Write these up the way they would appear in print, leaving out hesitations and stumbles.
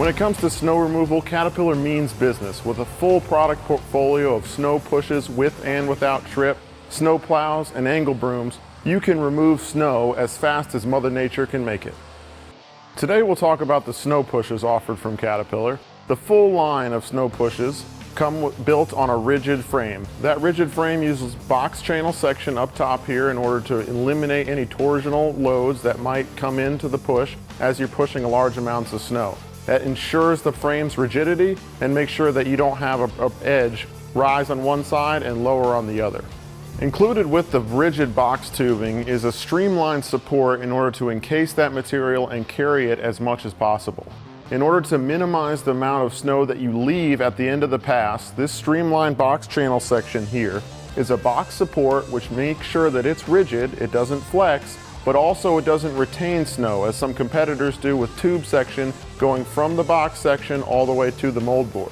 When it comes to snow removal, Caterpillar means business with a full product portfolio of snow pushes with and without trip, snow plows, and angle brooms. You can remove snow as fast as Mother Nature can make it. Today we'll talk about the snow pushes offered from Caterpillar. The full line of snow pushes come built on a rigid frame. That rigid frame uses box channel section up top here in order to eliminate any torsional loads that might come into the push as you're pushing large amounts of snow. That ensures the frame's rigidity and makes sure that you don't have an edge rise on one side and lower on the other. Included with the rigid box tubing is a streamlined support in order to encase that material and carry it as much as possible. In order to minimize the amount of snow that you leave at the end of the pass, this streamlined box channel section here is a box support which makes sure that it's rigid, it doesn't flex, but also it doesn't retain snow as some competitors do with tube section going from the box section all the way to the mold board.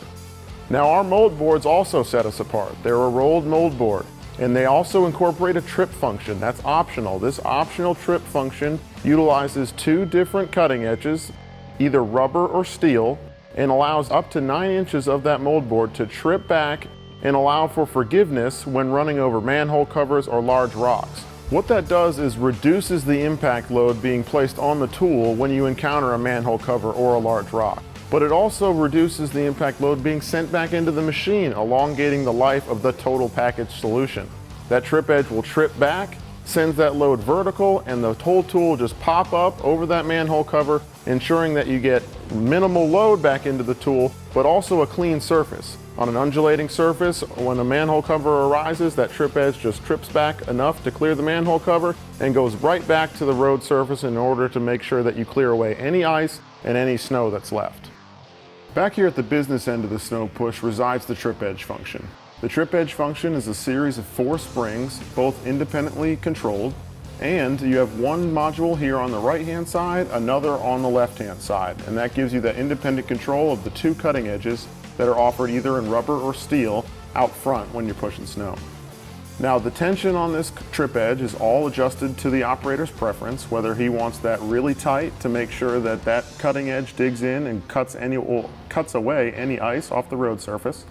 Now our mold boards also set us apart. They're a rolled mold board and they also incorporate a trip function. That's optional. This optional trip function utilizes two different cutting edges, either rubber or steel, and allows up to 9 inches of that mold board to trip back and allow for forgiveness when running over manhole covers or large rocks. What that does is reduces the impact load being placed on the tool when you encounter a manhole cover or a large rock. But it also reduces the impact load being sent back into the machine, elongating the life of the total package solution. That trip edge will trip back, sends that load vertical, and the whole tool will just pop up over that manhole cover, ensuring that you get minimal load back into the tool, but also a clean surface. On an undulating surface, when a manhole cover arises, that trip edge just trips back enough to clear the manhole cover and goes right back to the road surface in order to make sure that you clear away any ice and any snow that's left. Back here at the business end of the snow push resides the trip edge function. The trip edge function is a series of 4 springs, both independently controlled, and you have one module here on the right hand side, another on the left hand side, and that gives you that independent control of the 2 cutting edges that are offered either in rubber or steel out front when you're pushing snow. Now the tension on this trip edge is all adjusted to the operator's preference, whether he wants that really tight to make sure that that cutting edge digs in and cuts away any ice off the road surface,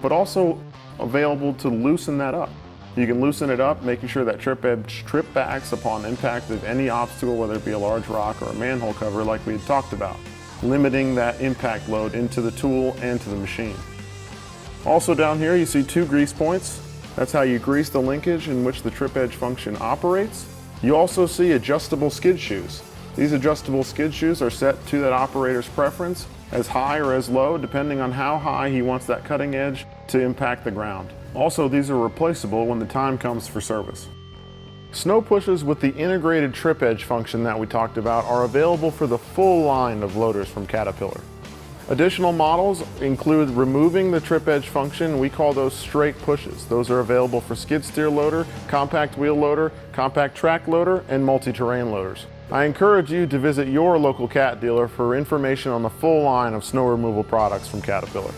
but also available to loosen that up. You can loosen it up, making sure that trip edge trip backs upon impact of any obstacle, whether it be a large rock or a manhole cover like we had talked about, limiting that impact load into the tool and to the machine. Also down here you see 2 grease points. That's how you grease the linkage in which the trip edge function operates. You also see adjustable skid shoes. These adjustable skid shoes are set to that operator's preference, as high or as low, depending on how high he wants that cutting edge to impact the ground. Also, these are replaceable when the time comes for service. Snow pushes with the integrated trip edge function that we talked about are available for the full line of loaders from Caterpillar. Additional models include removing the trip edge function. We call those straight pushes. Those are available for skid steer loader, compact wheel loader, compact track loader, and multi-terrain loaders. I encourage you to visit your local Cat dealer for information on the full line of snow removal products from Caterpillar.